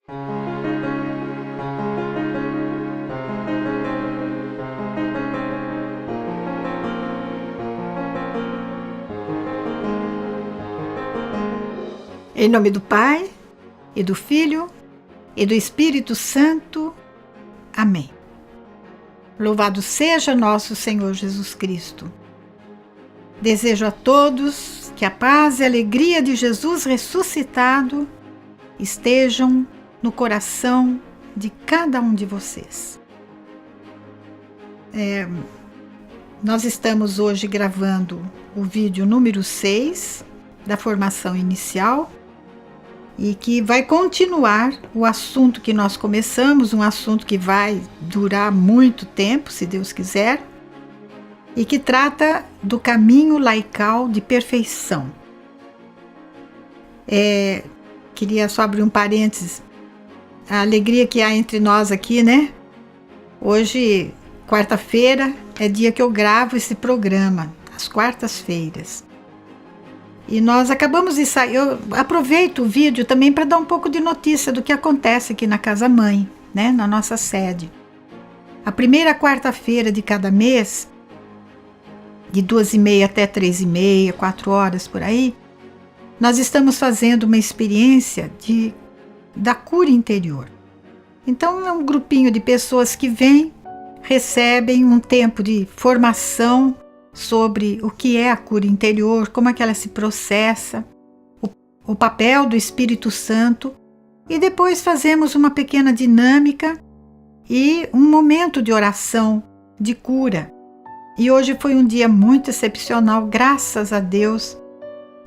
Em nome do Pai, e do Filho, e do Espírito Santo. Amém. Louvado seja nosso Senhor Jesus Cristo. Desejo a todos que a paz e a alegria de Jesus ressuscitado estejam no coração de cada um de vocês. Nós estamos hoje gravando o vídeo número 6 da formação inicial, e que vai continuar o assunto que nós começamos, um assunto que vai durar muito tempo, se Deus quiser, e que trata do caminho laical de perfeição. Queria só abrir um parênteses, a alegria que há entre nós aqui, né? Hoje, quarta-feira, é dia que eu gravo esse programa, às quartas-feiras. E nós acabamos de sair. Eu aproveito o vídeo também para dar um pouco de notícia do que acontece aqui na Casa Mãe, né, na nossa sede. A primeira quarta-feira de cada mês, de 2h30 até 3h30, 4 horas por aí, nós estamos fazendo uma experiência da cura interior. Então é um grupinho de pessoas que vêm, recebem um tempo de formação sobre o que é a cura interior, como é que ela se processa, o papel do Espírito Santo, e depois fazemos uma pequena dinâmica e um momento de oração, de cura. E hoje foi um dia muito excepcional, graças a Deus.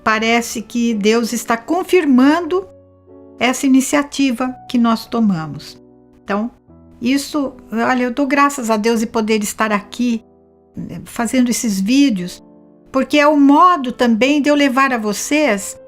Parece que Deus está confirmando essa iniciativa que nós tomamos. Então, isso, olha, eu dou graças a Deus de poder estar aqui fazendo esses vídeos, porque é o modo também de eu levar a vocês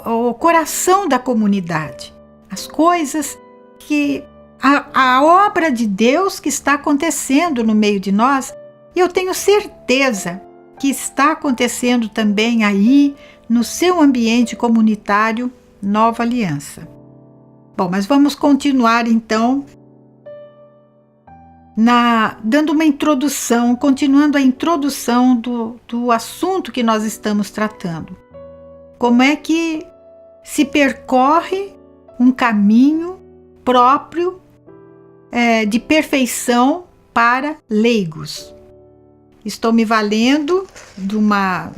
o coração da comunidade, as coisas que a obra de Deus que está acontecendo no meio de nós, e eu tenho certeza que está acontecendo também aí no seu ambiente comunitário Nova Aliança. Bom, mas vamos continuar então dando uma introdução, continuando a introdução do assunto que nós estamos tratando. Como é que se percorre um caminho próprio de perfeição para leigos. Estou me valendo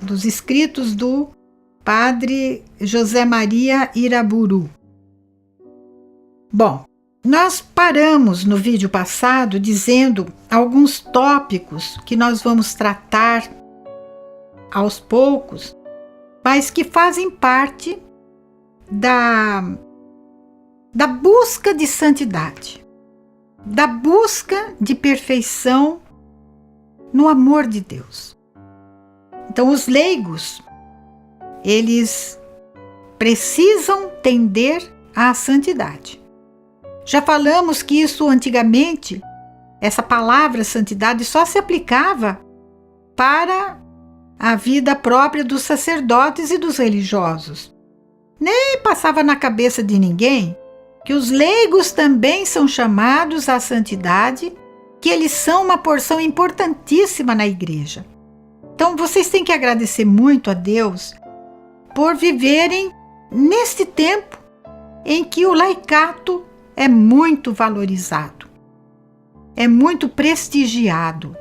dos escritos do Padre José Maria Iraburu. Bom, nós paramos no vídeo passado dizendo alguns tópicos que nós vamos tratar aos poucos, mas que fazem parte da busca de santidade, da busca de perfeição no amor de Deus. Então, os leigos, eles precisam tender à santidade. Já falamos que isso antigamente, essa palavra santidade só se aplicava para a vida própria dos sacerdotes e dos religiosos. Nem passava na cabeça de ninguém que os leigos também são chamados à santidade, que eles são uma porção importantíssima na igreja. Então vocês têm que agradecer muito a Deus por viverem neste tempo em que o laicato é muito valorizado, é muito prestigiado,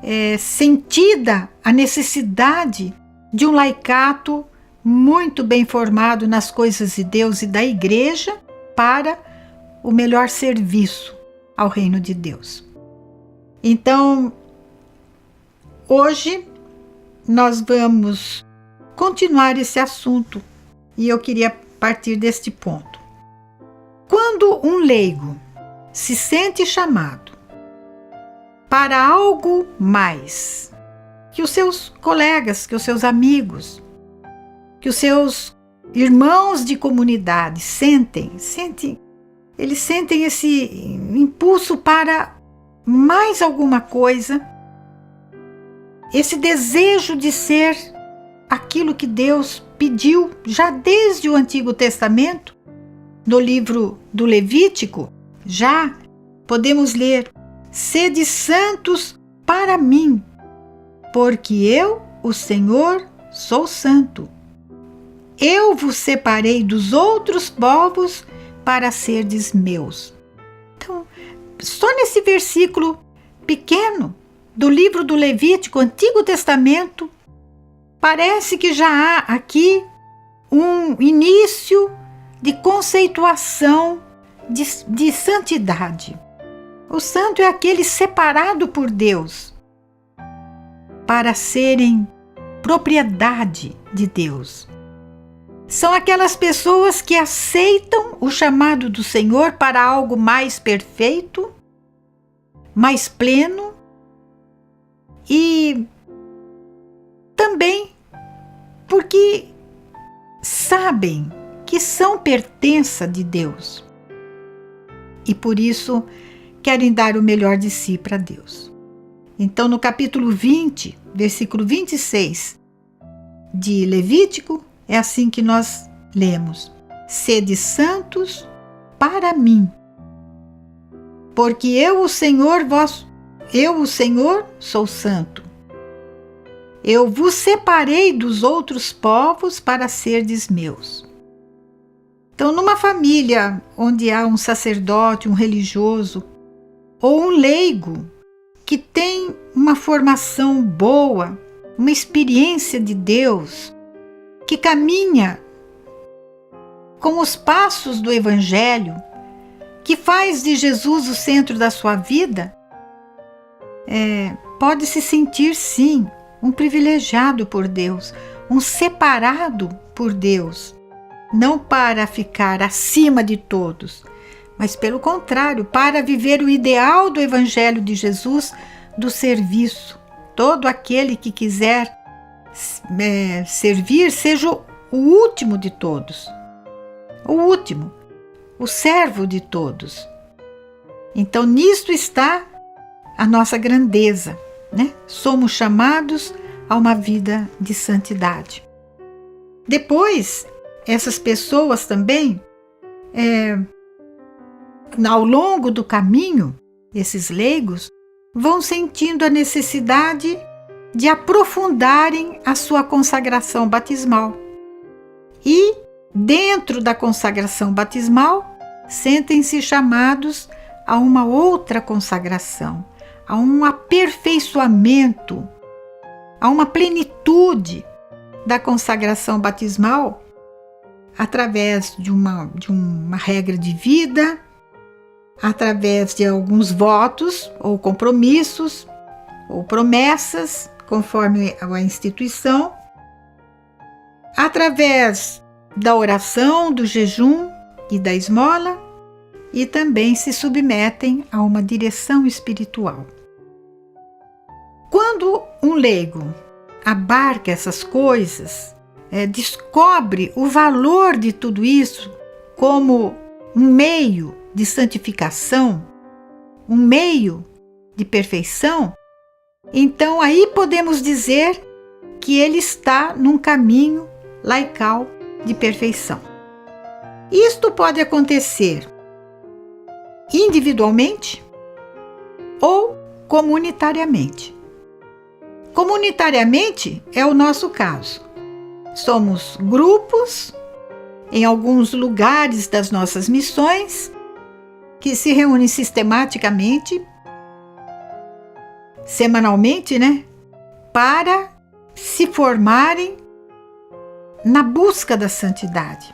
é sentida a necessidade de um laicato muito bem formado nas coisas de Deus e da igreja para o melhor serviço ao reino de Deus. Então, hoje nós vamos continuar esse assunto e eu queria partir deste ponto. Quando um leigo se sente chamado para algo mais que os seus colegas, que os seus amigos, que os seus irmãos de comunidade eles sentem esse impulso para mais alguma coisa, esse desejo de ser aquilo que Deus pediu já desde o Antigo Testamento, no livro do Levítico, já podemos ler: sede santos para mim, porque eu, o Senhor, sou santo. Eu vos separei dos outros povos para serdes meus. Então, só nesse versículo pequeno do livro do Levítico, Antigo Testamento, parece que já há aqui um início de conceituação de santidade. O santo é aquele separado por Deus para serem propriedade de Deus. São aquelas pessoas que aceitam o chamado do Senhor para algo mais perfeito, mais pleno, e também porque sabem que são pertença de Deus e por isso querem dar o melhor de si para Deus. Então, no capítulo 20, versículo 26 de Levítico, é assim que nós lemos: sede santos para mim, porque eu, o Senhor, sou santo. Eu vos separei dos outros povos para serdes meus. Então, numa família onde há um sacerdote, um religioso ou um leigo que tem uma formação boa, uma experiência de Deus, que caminha com os passos do Evangelho, que faz de Jesus o centro da sua vida, pode se sentir, sim, um privilegiado por Deus, um separado por Deus, não para ficar acima de todos, mas pelo contrário, para viver o ideal do Evangelho de Jesus, do serviço. Todo aquele que quiser servir, seja o último de todos, o último, o servo de todos. Então, nisto está a nossa grandeza, né? Somos chamados a uma vida de santidade. Depois, essas pessoas também, ao longo do caminho, esses leigos vão sentindo a necessidade de aprofundarem a sua consagração batismal. E, dentro da consagração batismal, sentem-se chamados a uma outra consagração, a um aperfeiçoamento, a uma plenitude da consagração batismal, através de uma regra de vida, através de alguns votos ou compromissos ou promessas, conforme a instituição, através da oração, do jejum e da esmola, e também se submetem a uma direção espiritual. Quando um leigo abarca essas coisas, descobre o valor de tudo isso como um meio de santificação, um meio de perfeição, então aí podemos dizer que ele está num caminho laical de perfeição. Isto pode acontecer individualmente ou comunitariamente. Comunitariamente é o nosso caso. Somos grupos em alguns lugares das nossas missões que se reúnem sistematicamente, semanalmente, para se formarem na busca da santidade,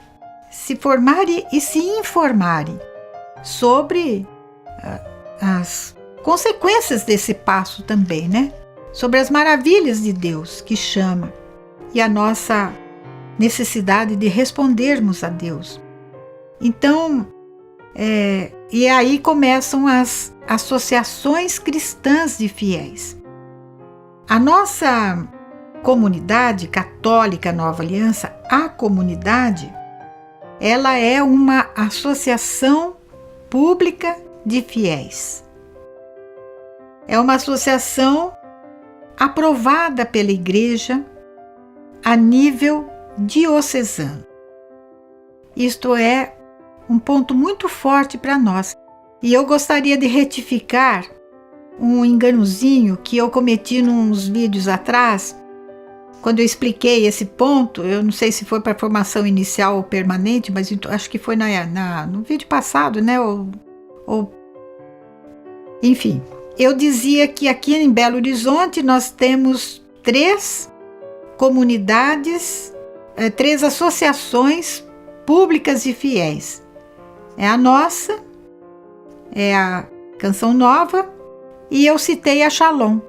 se formarem e se informarem sobre as consequências desse passo também, sobre as maravilhas de Deus que chama e a nossa necessidade de respondermos a Deus. Então, e aí começam as associações cristãs de fiéis. A nossa comunidade católica Nova Aliança, a comunidade, ela é uma associação pública de fiéis. É uma associação aprovada pela Igreja a nível diocesano. Isto é, um ponto muito forte para nós. E eu gostaria de retificar um enganozinho que eu cometi nos vídeos atrás, quando eu expliquei esse ponto. Eu não sei se foi para formação inicial ou permanente, mas acho que foi no vídeo passado, né? Enfim, eu dizia que aqui em Belo Horizonte nós temos 3 comunidades, 3 associações públicas e fiéis. É a nossa, é a Canção Nova, e eu citei a Shalom.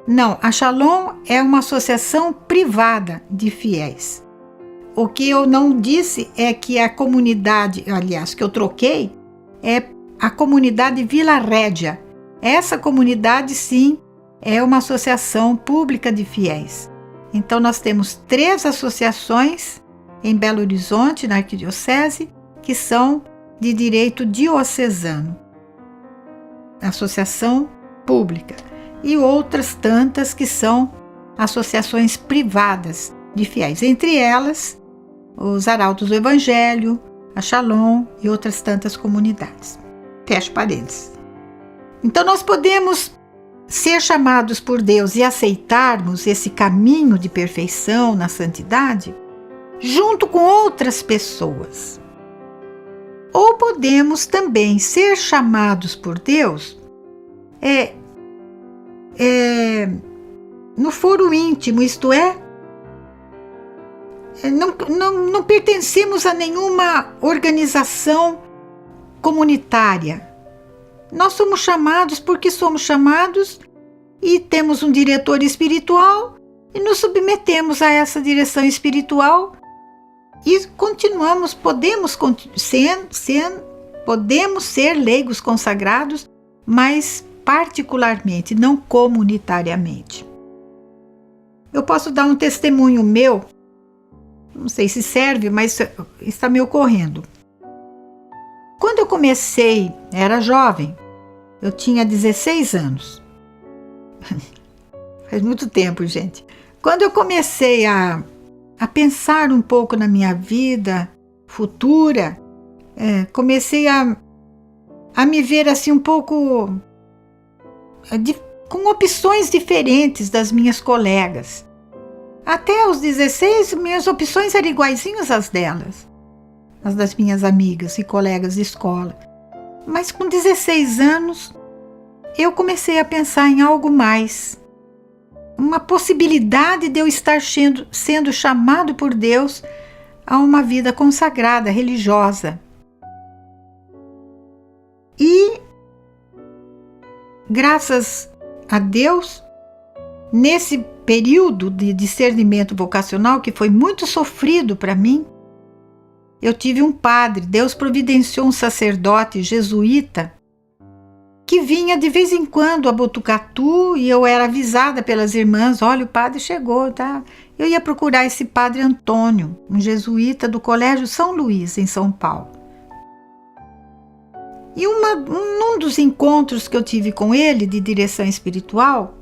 Não, a Shalom é uma associação privada de fiéis. O que eu não disse é que a comunidade, aliás, que eu troquei, é a comunidade Vila Rédia. Essa comunidade, sim, é uma associação pública de fiéis. Então, nós temos 3 associações em Belo Horizonte, na Arquidiocese, que são de direito diocesano. Associação pública. E outras tantas que são associações privadas de fiéis. Entre elas, os Arautos do Evangelho, a Shalom e outras tantas comunidades. Fecho parênteses. Então, nós podemos ser chamados por Deus e aceitarmos esse caminho de perfeição na santidade junto com outras pessoas. Ou podemos também ser chamados por Deus no foro íntimo, isto é, não pertencemos a nenhuma organização comunitária. Nós somos chamados porque somos chamados e temos um diretor espiritual e nos submetemos a essa direção espiritual e continuamos, podemos ser leigos consagrados, mas particularmente, não comunitariamente. Eu posso dar um testemunho meu, não sei se serve, mas está me ocorrendo. Quando eu comecei, era jovem, eu tinha 16 anos. Faz muito tempo, gente. Quando eu comecei a pensar um pouco na minha vida futura, comecei a me ver assim um pouco com opções diferentes das minhas colegas. Até os 16, minhas opções eram iguaizinhas às delas, as das minhas amigas e colegas de escola. Mas com 16 anos, eu comecei a pensar em algo mais. Uma possibilidade de eu estar sendo chamado por Deus a uma vida consagrada, religiosa. E, graças a Deus, nesse período de discernimento vocacional, que foi muito sofrido para mim, eu tive um padre, Deus providenciou um sacerdote jesuíta, que vinha de vez em quando a Botucatu, e eu era avisada pelas irmãs, olha, o padre chegou, tá? Eu ia procurar esse padre Antônio, um jesuíta do Colégio São Luís, em São Paulo. E num dos encontros que eu tive com ele, de direção espiritual,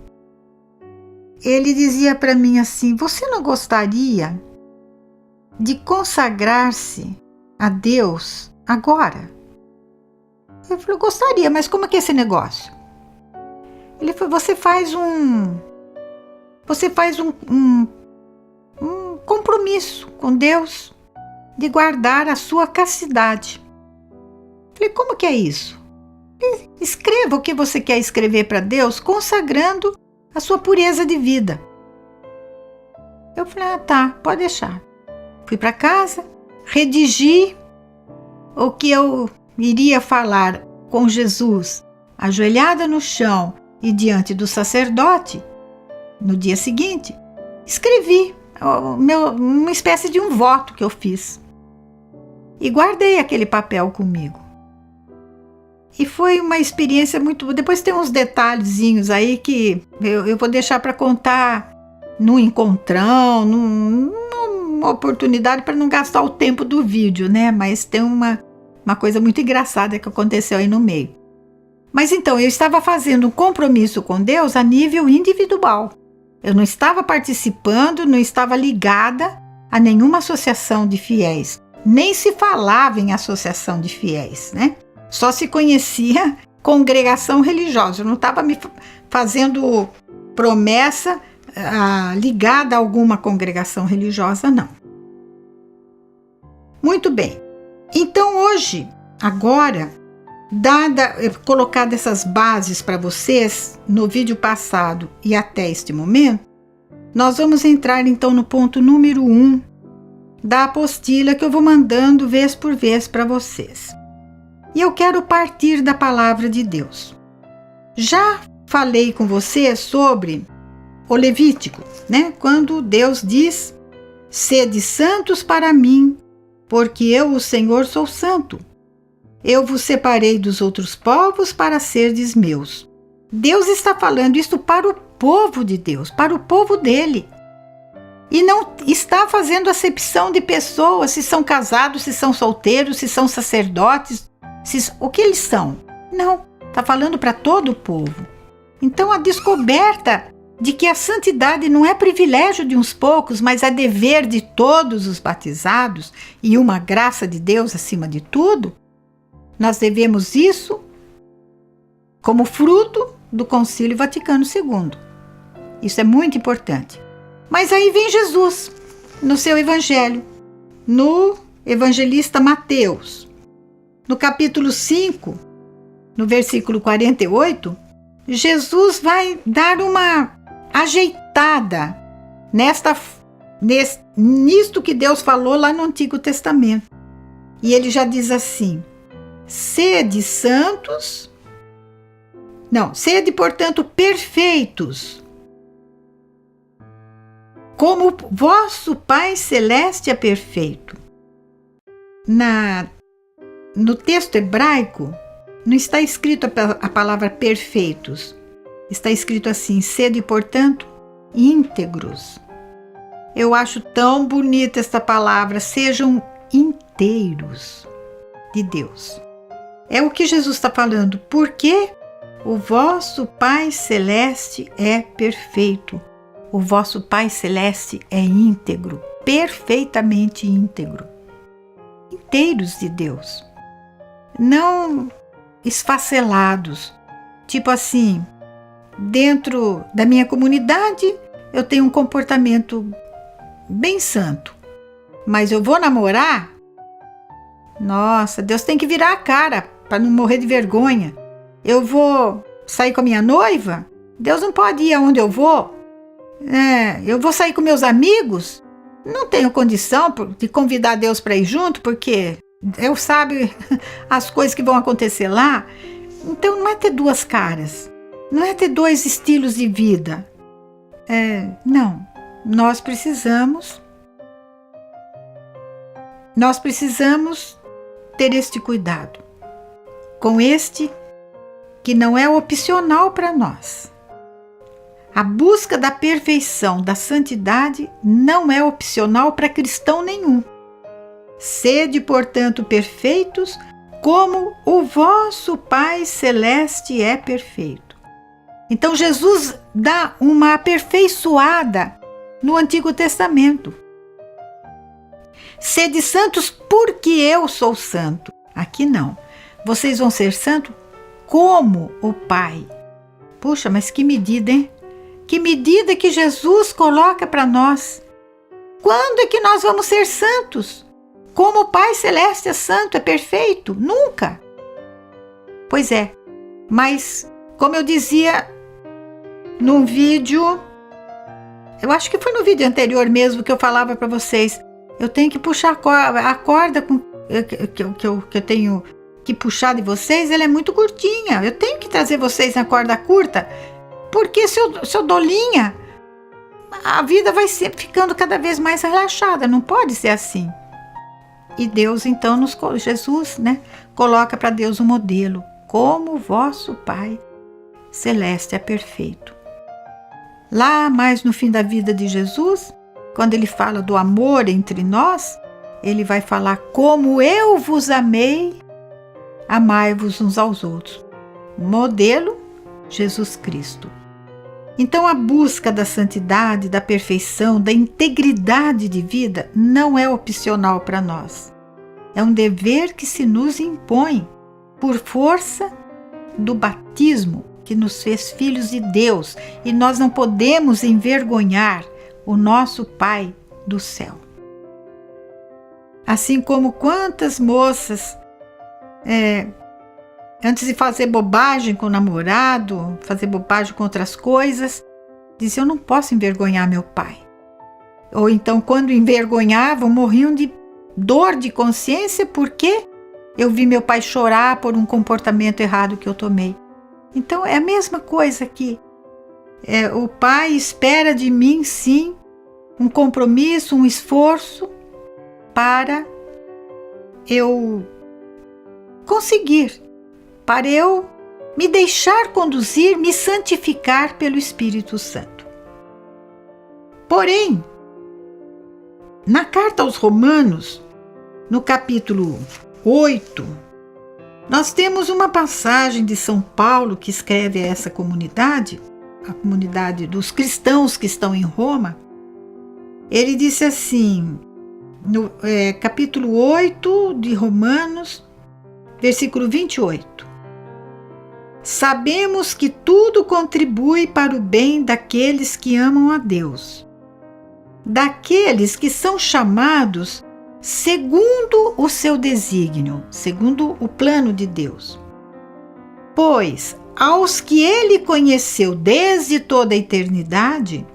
ele dizia para mim assim, você não gostaria de consagrar-se a Deus agora? Eu falei, eu gostaria, mas como é que é esse negócio? Ele falou, você faz um compromisso com Deus de guardar a sua castidade. Eu falei, como que é isso? Escreva o que você quer escrever para Deus, consagrando a sua pureza de vida. Eu falei, tá, pode deixar. Fui para casa, redigi o que eu iria falar com Jesus, ajoelhada no chão e diante do sacerdote. No dia seguinte, escrevi uma espécie de um voto que eu fiz. E guardei aquele papel comigo. E foi uma experiência muito boa. Depois tem uns detalhezinhos aí que eu vou deixar para contar num encontrão, numa oportunidade para não gastar o tempo do vídeo, né? Mas tem uma coisa muito engraçada que aconteceu aí no meio. Mas então, eu estava fazendo um compromisso com Deus a nível individual. Eu não estava participando, não estava ligada a nenhuma associação de fiéis. nem se falava em associação de fiéis, né? Só se conhecia congregação religiosa. Eu não estava me fazendo promessa ligada a alguma congregação religiosa, não. Muito bem. Então hoje, agora, colocado essas bases para vocês no vídeo passado e até este momento, nós vamos entrar então no ponto número 1 da apostila que eu vou mandando vez por vez para vocês. E eu quero partir da palavra de Deus. Já falei com vocês sobre o Levítico, né? Quando Deus diz: sede santos para mim, porque eu, o Senhor, sou santo. Eu vos separei dos outros povos para serdes meus. Deus está falando isso para o povo de Deus, para o povo dele. E não está fazendo acepção de pessoas, se são casados, se são solteiros, se são sacerdotes, o que eles são. Não, está falando para todo o povo. Então a descoberta de que a santidade não é privilégio de uns poucos, mas é dever de todos os batizados e uma graça de Deus acima de tudo, nós devemos isso como fruto do Concílio Vaticano II. Isso é muito importante. Mas aí vem Jesus, no seu evangelho, no evangelista Mateus, no capítulo 5, no versículo 48, Jesus vai dar uma ajeitada nisto que Deus falou lá no Antigo Testamento. E ele já diz assim: sede, portanto, perfeitos, como vosso Pai Celeste é perfeito. No texto hebraico, não está escrito a palavra perfeitos. Está escrito assim: sede, portanto, íntegros. Eu acho tão bonita esta palavra, sejam inteiros de Deus. É o que Jesus está falando, porque o vosso Pai Celeste é perfeito. O vosso Pai Celeste é íntegro, perfeitamente íntegro. Inteiros de Deus. Não esfacelados. Tipo assim, dentro da minha comunidade eu tenho um comportamento bem santo. Mas eu vou namorar? Nossa, Deus tem que virar a cara para não morrer de vergonha. Eu vou sair com a minha noiva? Deus não pode ir aonde eu vou. Eu vou sair com meus amigos? Não tenho condição de convidar Deus para ir junto, porque Deus sabe as coisas que vão acontecer lá. Então não é ter duas caras. Não é ter dois estilos de vida. Não. Nós precisamos ter este cuidado. Com este que não é opcional para nós. A busca da perfeição, da santidade, não é opcional para cristão nenhum. Sede, portanto, perfeitos, como o vosso Pai Celeste é perfeito. Então Jesus dá uma aperfeiçoada no Antigo Testamento. Sede santos porque eu sou santo. Aqui não. Vocês vão ser santos como o Pai. Puxa, mas que medida, hein? Que medida que Jesus coloca para nós. Quando é que nós vamos ser santos? Como o Pai Celeste é santo, é perfeito? Nunca. Pois é, mas como eu dizia num vídeo, eu acho que foi no vídeo anterior mesmo que eu falava para vocês, eu tenho que puxar a corda que eu tenho que puxar de vocês, ela é muito curtinha. Eu tenho que trazer vocês na corda curta, porque se eu dou linha, a vida vai ficando cada vez mais relaxada. Não pode ser assim. E Deus, então, Jesus, coloca para Deus um modelo. Como o vosso Pai Celeste é perfeito. Lá mais no fim da vida de Jesus, quando ele fala do amor entre nós, ele vai falar: como eu vos amei, amai-vos uns aos outros. Modelo, Jesus Cristo. Então a busca da santidade, da perfeição, da integridade de vida não é opcional para nós. É um dever que se nos impõe por força do batismo que nos fez filhos de Deus, e nós não podemos envergonhar o nosso Pai do céu. Assim como quantas moças, antes de fazer bobagem com o namorado, fazer bobagem com outras coisas, diziam: eu não posso envergonhar meu pai. Ou então, quando envergonhavam, morriam de dor de consciência porque eu vi meu pai chorar por um comportamento errado que eu tomei. Então é a mesma coisa aqui. O pai espera de mim, sim, um compromisso, um esforço para eu conseguir, para eu me deixar conduzir, me santificar pelo Espírito Santo. Porém, na carta aos Romanos, no capítulo 8, nós temos uma passagem de São Paulo que escreve a essa comunidade, a comunidade dos cristãos que estão em Roma. Ele disse assim, no capítulo 8 de Romanos, versículo 28. Sabemos que tudo contribui para o bem daqueles que amam a Deus, daqueles que são chamados segundo o seu desígnio, segundo o plano de Deus. Pois aos que ele conheceu desde toda a eternidade,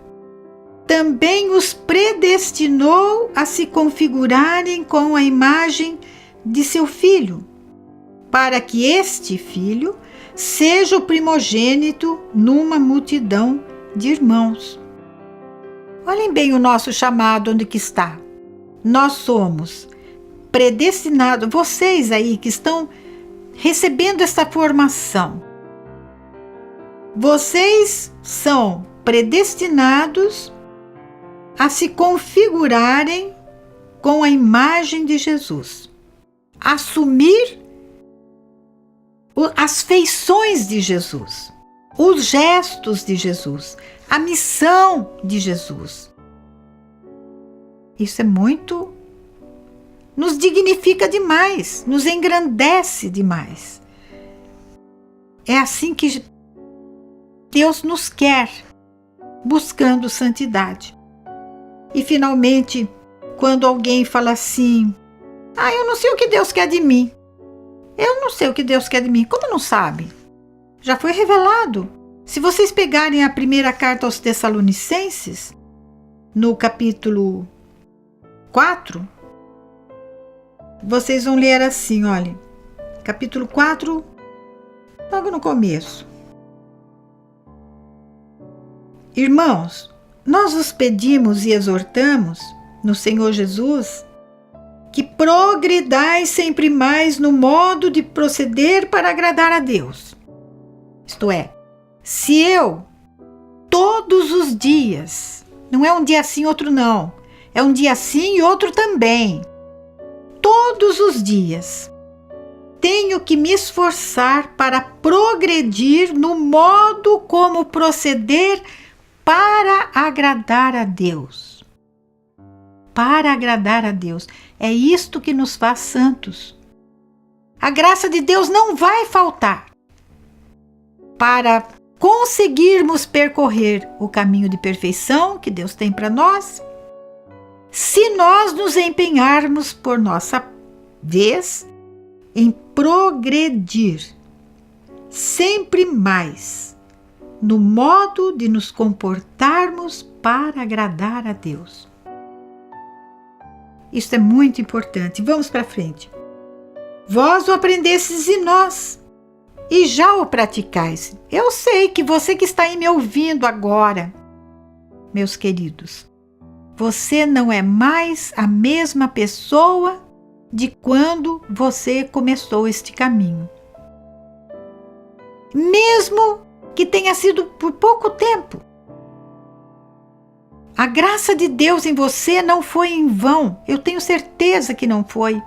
também os predestinou a se configurarem com a imagem de seu Filho, para que este Filho seja o primogênito numa multidão de irmãos. Olhem bem o nosso chamado, onde que está. Nós somos predestinados, vocês aí que estão recebendo essa formação, vocês são predestinados a se configurarem com a imagem de Jesus, assumir as feições de Jesus, os gestos de Jesus, a missão de Jesus. Isso é muito, nos dignifica demais, nos engrandece demais. É assim que Deus nos quer, buscando santidade. E finalmente, quando alguém fala assim: eu não sei o que Deus quer de mim. Eu não sei o que Deus quer de mim. Como não sabe? Já foi revelado. Se vocês pegarem a primeira carta aos Tessalonicenses, no capítulo 4, vocês vão ler assim, olha, capítulo 4, logo no começo. Irmãos, nós vos pedimos e exortamos no Senhor Jesus que progredais sempre mais no modo de proceder para agradar a Deus. Isto é, se eu, todos os dias, não é um dia sim, outro não, é um dia sim e outro também, todos os dias, tenho que me esforçar para progredir no modo como proceder para agradar a Deus. Para agradar a Deus. É isto que nos faz santos. A graça de Deus não vai faltar para conseguirmos percorrer o caminho de perfeição que Deus tem para nós, se nós nos empenharmos por nossa vez em progredir sempre mais no modo de nos comportarmos para agradar a Deus. Isso é muito importante. Vamos para frente. Vós o aprendestes de nós e já o praticais. Eu sei que você que está aí me ouvindo agora, meus queridos, você não é mais a mesma pessoa de quando você começou este caminho. Mesmo que tenha sido por pouco tempo. A graça de Deus em você não foi em vão. Eu tenho certeza que não foi.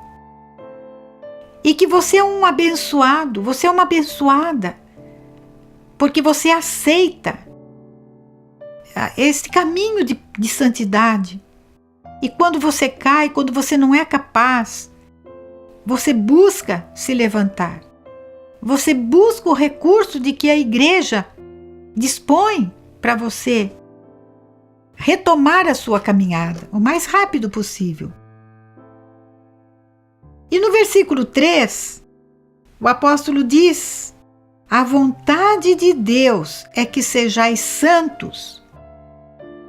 E que você é um abençoado, você é uma abençoada, porque você aceita esse caminho de santidade. E quando você cai, quando você não é capaz, você busca se levantar. Você busca o recurso de que a igreja dispõe para você retomar a sua caminhada o mais rápido possível. E no versículo 3, o apóstolo diz: a vontade de Deus é que sejais santos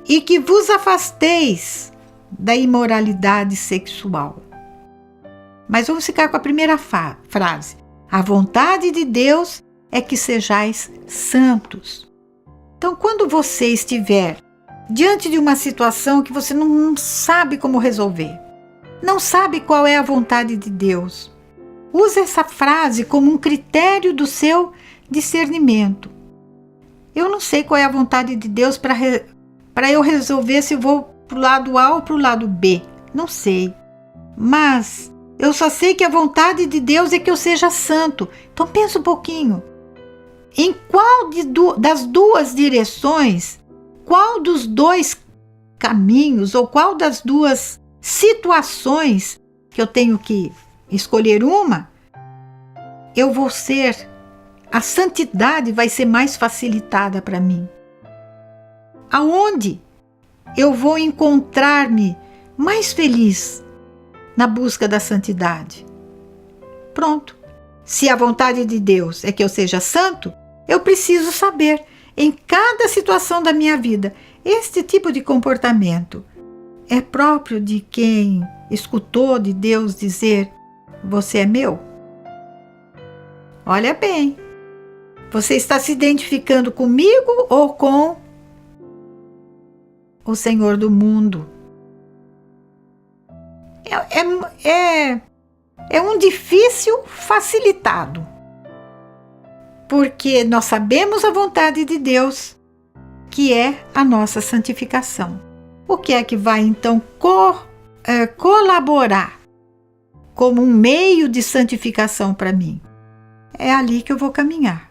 e que vos afasteis da imoralidade sexual. Mas vamos ficar com a primeira frase. A vontade de Deus é que sejais santos. Então, quando você estiver diante de uma situação que você não sabe como resolver, não sabe qual é a vontade de Deus, use essa frase como um critério do seu discernimento. Eu não sei qual é a vontade de Deus para eu resolver se eu vou para o lado A ou para o lado B. Não sei. Mas eu só sei que a vontade de Deus é que eu seja santo. Então pensa um pouquinho. Em qual das duas direções, qual dos dois caminhos ou qual das duas situações que eu tenho que escolher uma, eu vou ser, a santidade vai ser mais facilitada para mim? Aonde eu vou encontrar-me mais feliz na busca da santidade? Pronto. Se a vontade de Deus é que eu seja santo, eu preciso saber, em cada situação da minha vida, este tipo de comportamento é próprio de quem escutou de Deus dizer: você é meu? Olha bem, você está se identificando comigo ou com o Senhor do mundo? É um difícil facilitado, porque nós sabemos a vontade de Deus, que é a nossa santificação. O que é que vai então colaborar como um meio de santificação para mim? É ali que eu vou caminhar.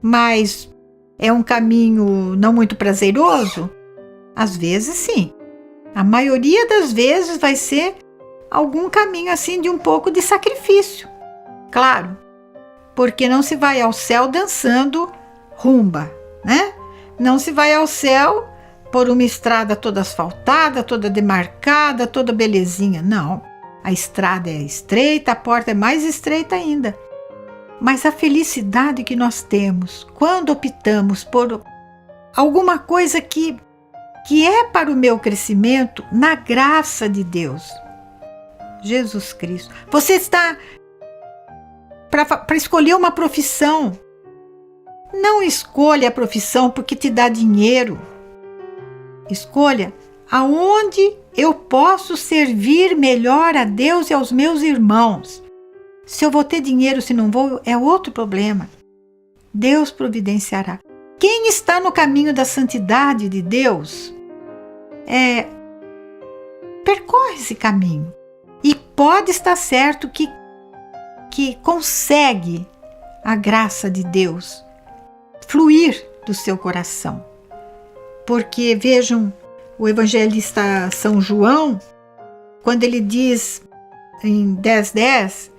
Mas é um caminho não muito prazeroso? Às vezes sim. A maioria das vezes vai ser algum caminho assim de um pouco de sacrifício. Claro, porque não se vai ao céu dançando rumba, né? Não se vai ao céu por uma estrada toda asfaltada, toda demarcada, toda belezinha. Não, a estrada é estreita, a porta é mais estreita ainda. Mas a felicidade que nós temos quando optamos por alguma coisa que é para o meu crescimento na graça de Deus. Jesus Cristo. Você está para escolher uma profissão. Não escolha a profissão porque te dá dinheiro. Escolha aonde eu posso servir melhor a Deus e aos meus irmãos. Se eu vou ter dinheiro, se não vou, é outro problema. Deus providenciará. Quem está no caminho da santidade de Deus, percorre esse caminho. E pode estar certo que consegue a graça de Deus fluir do seu coração. Porque vejam o evangelista São João, quando ele diz em 10:10,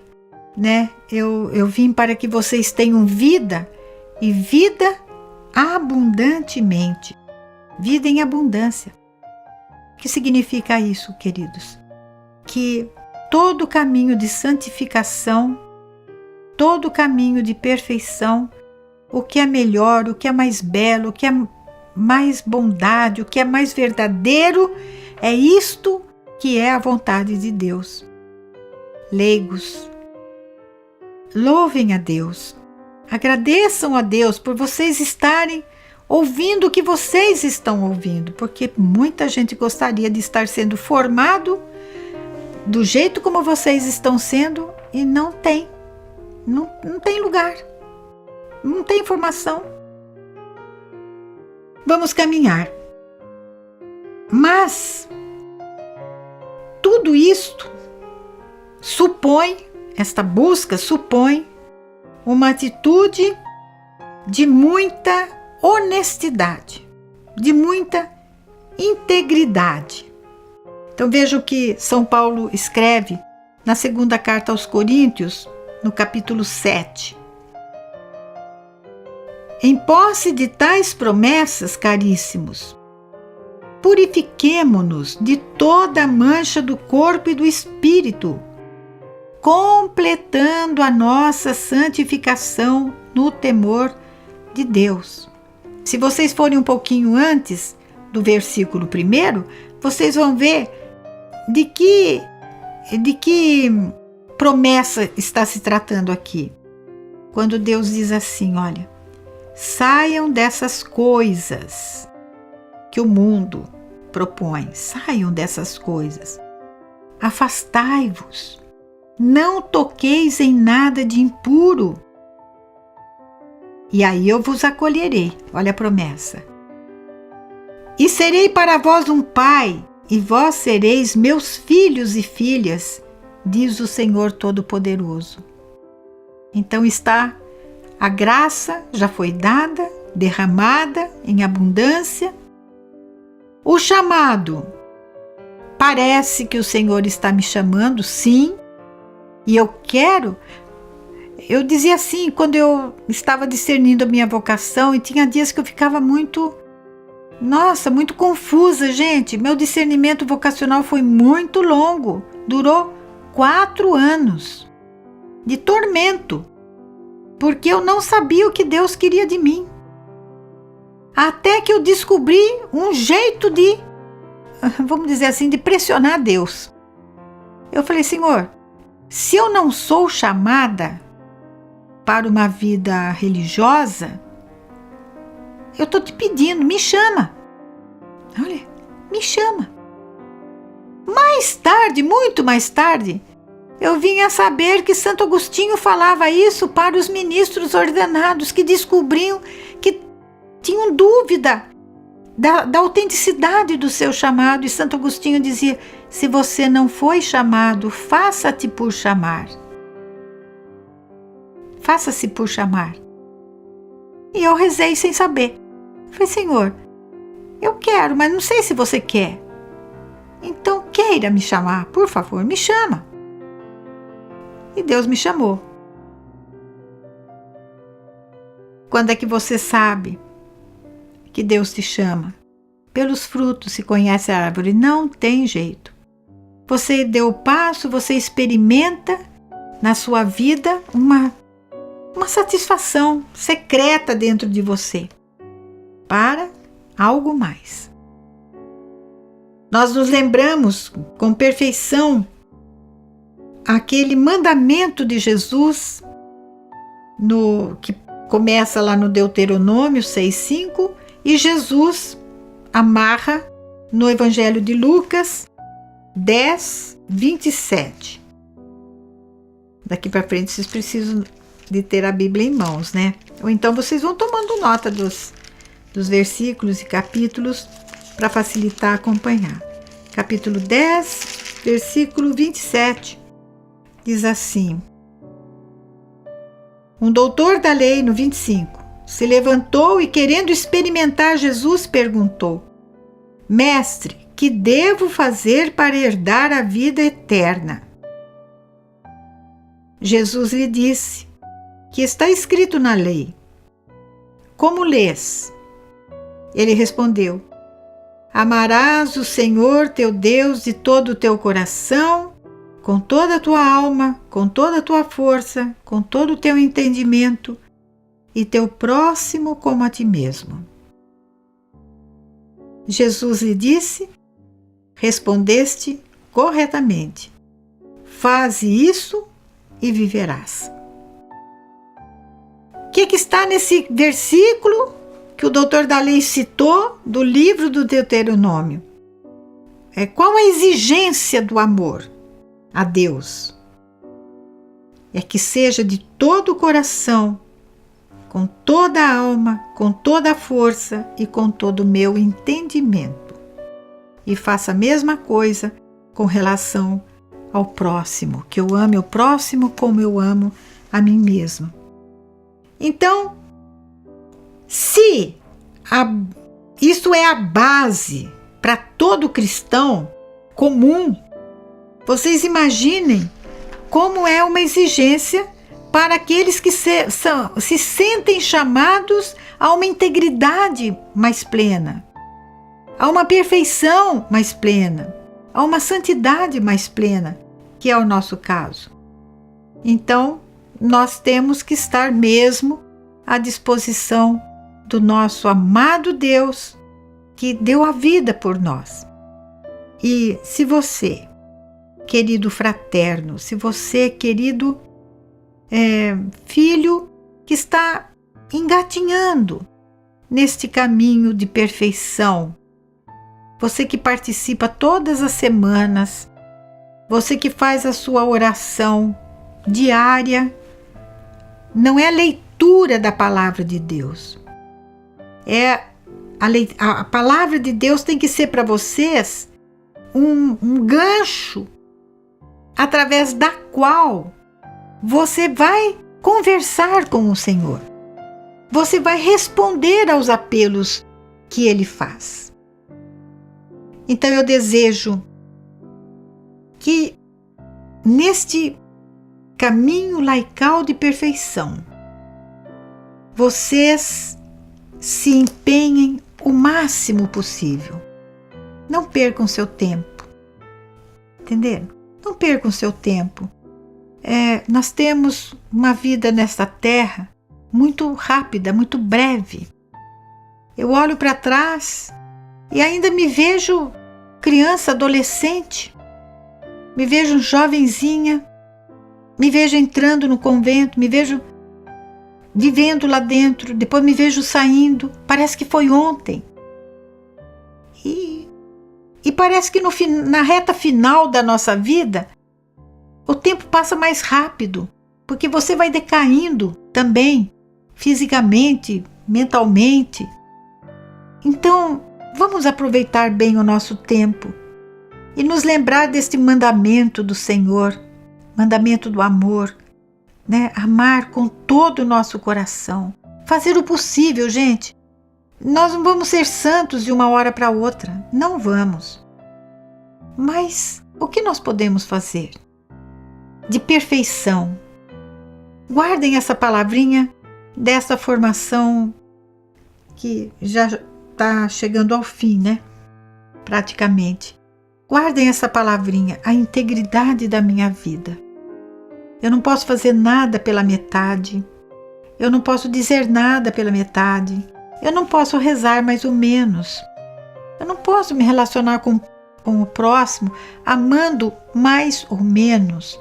né? Eu vim para que vocês tenham vida e vida abundantemente. Vida em abundância. O que significa isso, queridos? Que todo caminho de santificação, todo caminho de perfeição, o que é melhor, o que é mais belo, o que é mais bondade, o que é mais verdadeiro, é isto que é a vontade de Deus. Leigos, louvem a Deus, agradeçam a Deus por vocês estarem ouvindo o que vocês estão ouvindo, porque muita gente gostaria de estar sendo formado do jeito como vocês estão sendo e não tem lugar, não tem informação. Vamos caminhar. Mas tudo isto esta busca supõe uma atitude de muita honestidade, de muita integridade. Então veja o que São Paulo escreve na segunda carta aos Coríntios, no capítulo 7. Em posse de tais promessas, caríssimos, purifiquemo-nos de toda a mancha do corpo e do espírito, completando a nossa santificação no temor de Deus. Se vocês forem um pouquinho antes do versículo 1, vocês vão ver de que promessa está se tratando aqui. Quando Deus diz assim, olha, saiam dessas coisas que o mundo propõe, saiam dessas coisas, afastai-vos, não toqueis em nada de impuro, e aí eu vos acolherei, olha a promessa, e serei para vós um pai, e vós sereis meus filhos e filhas, diz o Senhor Todo-Poderoso. Então a graça já foi dada, derramada em abundância. O chamado, parece que o Senhor está me chamando, sim, e eu dizia assim, quando eu estava discernindo a minha vocação, e tinha dias que eu ficava muito confusa, gente. Meu discernimento vocacional foi muito longo, durou 4 anos de tormento, porque eu não sabia o que Deus queria de mim. Até que eu descobri um jeito de, vamos dizer assim, de pressionar Deus. Eu falei, Senhor, se eu não sou chamada para uma vida religiosa, eu estou te pedindo, me chama. Olha, me chama. Mais tarde, muito mais tarde, eu vim a saber que Santo Agostinho falava isso para os ministros ordenados que descobriam que tinham dúvida da autenticidade do seu chamado. E Santo Agostinho dizia, se você não foi chamado, faça-te por chamar. Faça-se por chamar. E eu rezei sem saber. Falei, Senhor, eu quero, mas não sei se você quer. Então queira me chamar, por favor, me chama. E Deus me chamou. Quando é que você sabe que Deus te chama? Pelos frutos se conhece a árvore, não tem jeito. Você deu o passo, você experimenta na sua vida uma satisfação secreta dentro de você para algo mais. Nós nos lembramos com perfeição aquele mandamento de Jesus que começa lá no Deuteronômio 6:5 e Jesus amarra no Evangelho de Lucas 10:27. Daqui para frente vocês precisam de ter a Bíblia em mãos, né? Ou então vocês vão tomando nota dos versículos e capítulos para facilitar acompanhar. Capítulo 10, versículo 27. Diz assim: um doutor da lei, no 25, se levantou e, querendo experimentar Jesus, perguntou: Mestre, que devo fazer para herdar a vida eterna? Jesus lhe disse: que está escrito na lei. Como lês? Ele respondeu: amarás o Senhor teu Deus de todo o teu coração, com toda a tua alma, com toda a tua força, com todo o teu entendimento, e teu próximo como a ti mesmo. Jesus lhe disse: respondeste corretamente. Faze isso e viverás. O que está nesse versículo que o doutor da lei citou do livro do Deuteronômio? Qual a exigência do amor a Deus? É que seja de todo o coração, com toda a alma, com toda a força e com todo o meu entendimento. E faça a mesma coisa com relação ao próximo, que eu ame o próximo como eu amo a mim mesmo. Então, se isso é a base para todo cristão comum, vocês imaginem como é uma exigência para aqueles que se sentem chamados a uma integridade mais plena, a uma perfeição mais plena, a uma santidade mais plena, que é o nosso caso. Então, nós temos que estar mesmo à disposição do nosso amado Deus, que deu a vida por nós. E se você, querido fraterno, se você, querido filho que está engatinhando neste caminho de perfeição, você que participa todas as semanas, você que faz a sua oração diária, não é a leitura da palavra de Deus, a palavra de Deus tem que ser para vocês um gancho através da qual você vai conversar com o Senhor. Você vai responder aos apelos que Ele faz. Então eu desejo que neste caminho laical de perfeição, vocês se empenhem o máximo possível. Não percam seu tempo. Entenderam? Não percam seu tempo. Nós temos uma vida nesta terra muito rápida, muito breve. Eu olho para trás e ainda me vejo criança, adolescente, me vejo jovenzinha, me vejo entrando no convento, me vejo vivendo lá dentro, depois me vejo saindo, parece que foi ontem. E parece que na reta final da nossa vida, o tempo passa mais rápido, porque você vai decaindo também, fisicamente, mentalmente. Então, vamos aproveitar bem o nosso tempo e nos lembrar deste mandamento do Senhor, mandamento do amor, né? Amar com todo o nosso coração, fazer o possível, gente. Nós não vamos ser santos de uma hora para outra, não vamos. Mas o que nós podemos fazer de perfeição? Guardem essa palavrinha dessa formação que já está chegando ao fim, né? Praticamente. Guardem essa palavrinha, a integridade da minha vida. Eu não posso fazer nada pela metade. Eu não posso dizer nada pela metade. Eu não posso rezar mais ou menos. Eu não posso me relacionar com o próximo amando mais ou menos.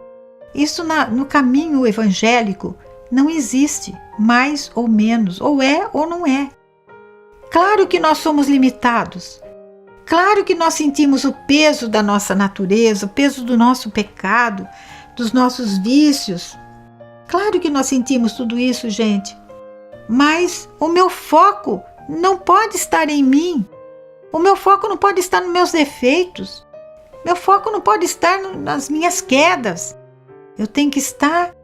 Isso no caminho evangélico não existe mais ou menos, ou é ou não é. Claro que nós somos limitados. Claro que nós sentimos o peso da nossa natureza, o peso do nosso pecado, dos nossos vícios. Claro que nós sentimos tudo isso, gente. Mas o meu foco não pode estar em mim. O meu foco não pode estar nos meus defeitos. Meu foco não pode estar nas minhas quedas. Eu tenho que estar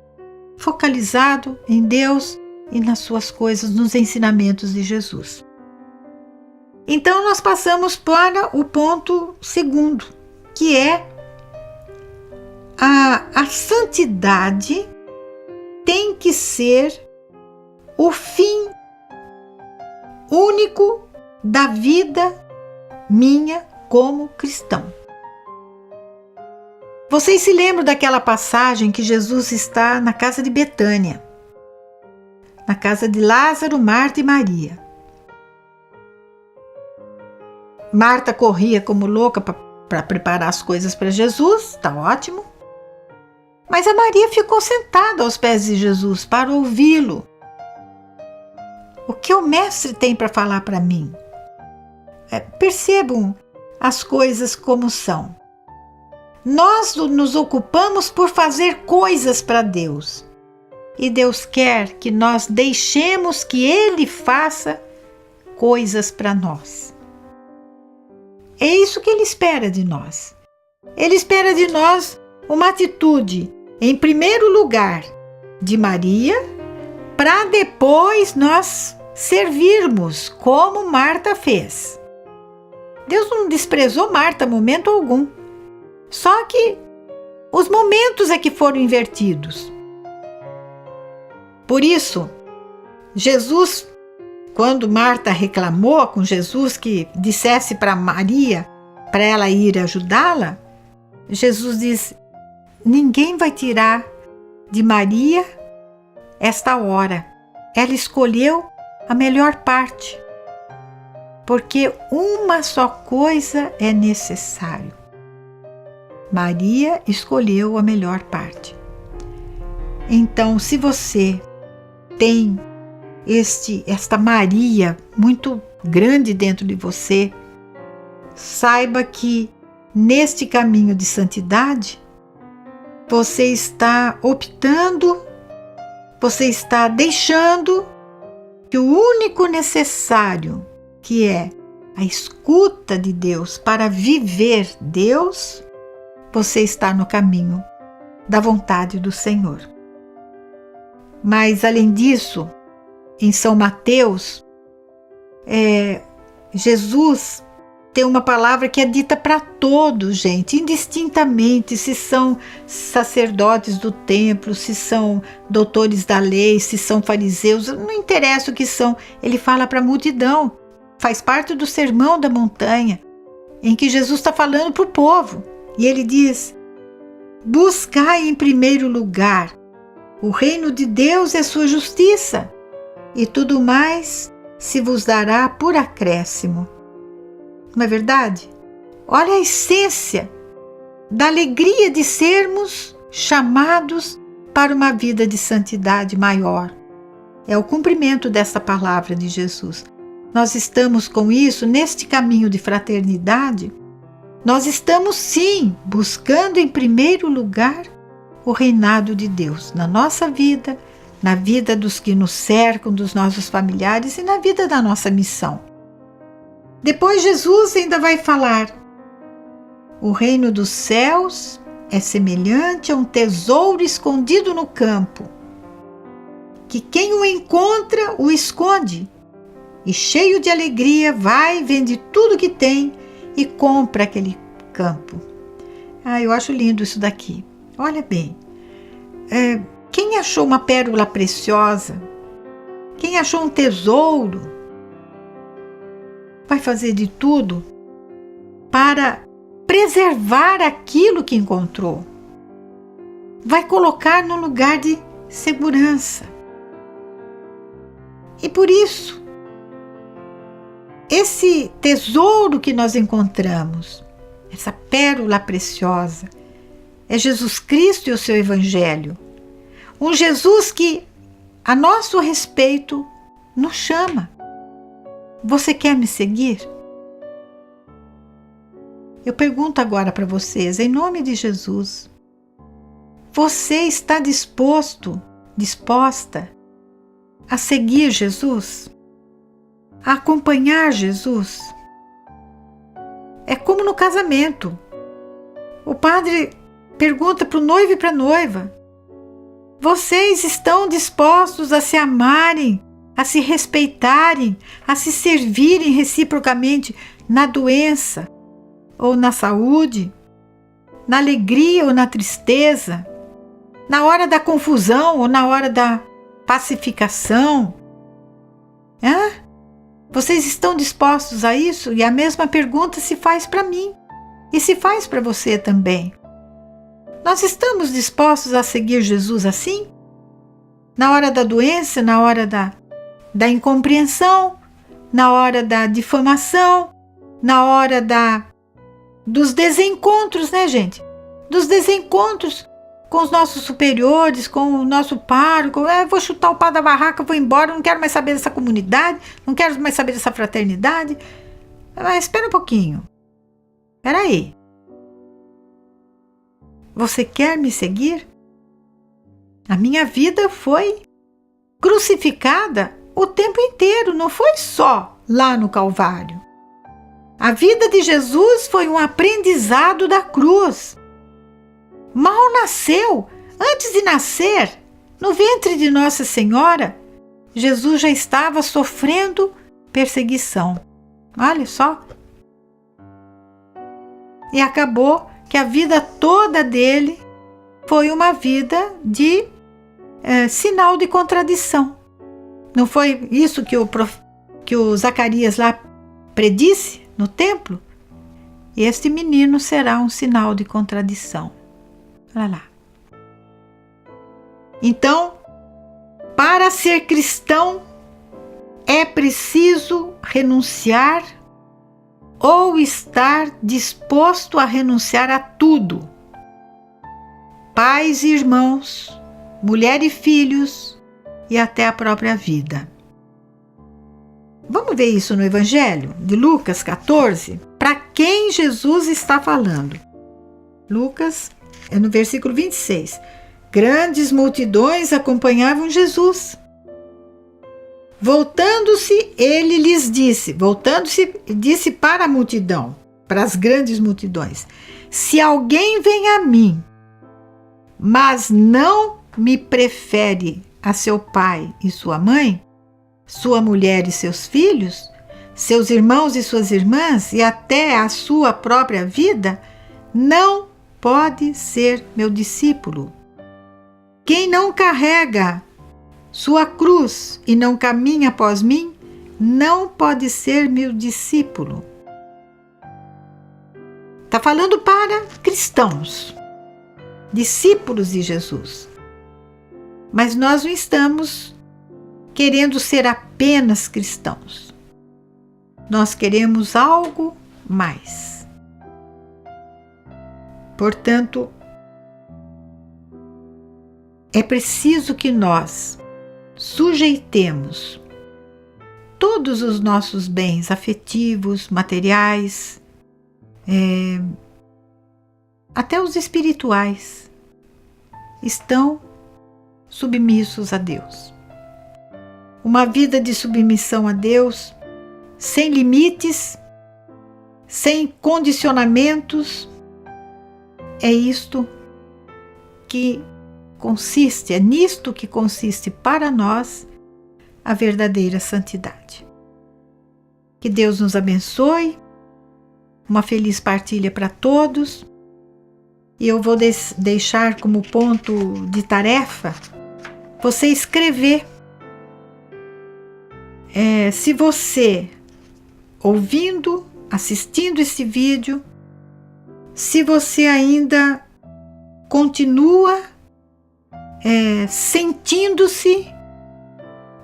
focalizado em Deus e nas suas coisas, nos ensinamentos de Jesus. Então nós passamos para o ponto segundo, que é a santidade tem que ser o fim único da vida minha como cristão. Vocês se lembram daquela passagem que Jesus está na casa de Betânia, na casa de Lázaro, Marta e Maria. Marta corria como louca para preparar as coisas para Jesus, está ótimo. Mas a Maria ficou sentada aos pés de Jesus para ouvi-lo. O que o mestre tem para falar para mim? Percebam as coisas como são. Nós nos ocupamos por fazer coisas para Deus. E Deus quer que nós deixemos que Ele faça coisas para nós. É isso que Ele espera de nós. Ele espera de nós uma atitude, em primeiro lugar, de Maria, para depois nós servirmos como Marta fez. Deus não desprezou Marta em momento algum. Só que Os momentos é que foram invertidos. Por isso, Jesus, quando Marta reclamou com Jesus que dissesse para Maria, para ela ir ajudá-la, Jesus diz: ninguém vai tirar de Maria esta hora. Ela escolheu a melhor parte, porque uma só coisa é necessário. Maria escolheu a melhor parte. Então, se você tem esta Maria muito grande dentro de você, saiba que neste caminho de santidade, você está optando, você está deixando que o único necessário, que é a escuta de Deus para viver Deus, você está no caminho da vontade do Senhor. Mas, além disso, em São Mateus, Jesus tem uma palavra que é dita para todos, gente, indistintamente, se são sacerdotes do templo, se são doutores da lei, se são fariseus, não interessa o que são, ele fala para a multidão, faz parte do Sermão da Montanha, em que Jesus está falando para o povo, e ele diz: buscai em primeiro lugar o reino de Deus e a sua justiça, e tudo mais se vos dará por acréscimo. Não é verdade? Olha a essência da alegria de sermos chamados para uma vida de santidade maior. É o cumprimento dessa palavra de Jesus. Nós estamos com isso neste caminho de fraternidade. Nós estamos sim buscando em primeiro lugar o reinado de Deus na nossa vida, na vida dos que nos cercam, dos nossos familiares e na vida da nossa missão. Depois Jesus ainda vai falar: o reino dos céus é semelhante a um tesouro escondido no campo, que quem o encontra o esconde, e cheio de alegria vai, vende tudo que tem e compra aquele campo. Eu acho lindo isso daqui. Olha bem, quem achou uma pérola preciosa, quem achou um tesouro, vai fazer de tudo para preservar aquilo que encontrou. Vai colocar no lugar de segurança. E por isso, esse tesouro que nós encontramos, essa pérola preciosa, é Jesus Cristo e o seu Evangelho. Um Jesus que, a nosso respeito, nos chama. Você quer me seguir? Eu pergunto agora para vocês, em nome de Jesus, você está disposta a seguir Jesus? A acompanhar Jesus? É como no casamento. O padre pergunta para o noivo e para a noiva: vocês estão dispostos a se amarem, a se respeitarem, a se servirem reciprocamente na doença ou na saúde, na alegria ou na tristeza, na hora da confusão ou na hora da pacificação? Vocês estão dispostos a isso? E a mesma pergunta se faz para mim e se faz para você também. Nós estamos dispostos a seguir Jesus assim? Na hora da doença, na hora da incompreensão, na hora da difamação, na hora dos desencontros, né, gente? Dos desencontros com os nossos superiores, com o nosso pároco. Vou chutar o pau da barraca, vou embora, não quero mais saber dessa comunidade, não quero mais saber dessa fraternidade. Mas espera um pouquinho. Espera aí. Você quer me seguir? A minha vida foi crucificada o tempo inteiro, não foi só lá no Calvário. A vida de Jesus foi um aprendizado da cruz. Mal nasceu, antes de nascer, no ventre de Nossa Senhora, Jesus já estava sofrendo perseguição. Olha só. E acabou que a vida toda dele foi uma vida de sinal de contradição. Não foi isso que o Zacarias lá predisse no templo? Este menino será um sinal de contradição. Olha lá. Então, para ser cristão, é preciso renunciar ou estar disposto a renunciar a tudo. Pais e irmãos, mulher e filhos e até a própria vida. Vamos ver isso no Evangelho de Lucas 14? Para quem Jesus está falando? Lucas, é no versículo 26. Grandes multidões acompanhavam Jesus. Voltando-se, ele lhes disse, disse para a multidão, para as grandes multidões: se alguém vem a mim, mas não me prefere a seu pai e sua mãe, sua mulher e seus filhos, seus irmãos e suas irmãs, e até a sua própria vida, não pode ser meu discípulo. Quem não carrega sua cruz e não caminha após mim, não pode ser meu discípulo. Está falando para cristãos, discípulos de Jesus. Mas nós não estamos querendo ser apenas cristãos. Nós queremos algo mais. Portanto, é preciso que nós sujeitemos todos os nossos bens afetivos, materiais, até os espirituais, estão submissos a Deus. Uma vida de submissão a Deus, sem limites, sem condicionamentos, é isto que consiste, é nisto que consiste para nós a verdadeira santidade. Que Deus nos abençoe, uma feliz partilha para todos, e eu vou deixar como ponto de tarefa você escrever. Se você, ouvindo, assistindo esse vídeo, se você ainda continua sentindo-se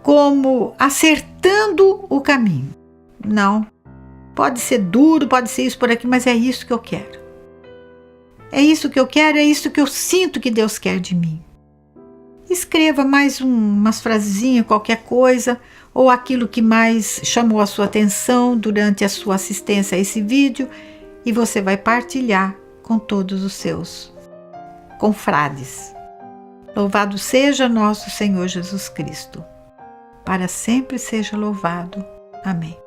como acertando o caminho. Não, pode ser duro, pode ser isso por aqui, mas é isso que eu quero. É isso que eu quero, é isso que eu sinto que Deus quer de mim. Escreva mais umas frasezinhas, qualquer coisa, ou aquilo que mais chamou a sua atenção durante a sua assistência a esse vídeo, e você vai partilhar com todos os seus confrades. Louvado seja nosso Senhor Jesus Cristo. Para sempre seja louvado. Amém.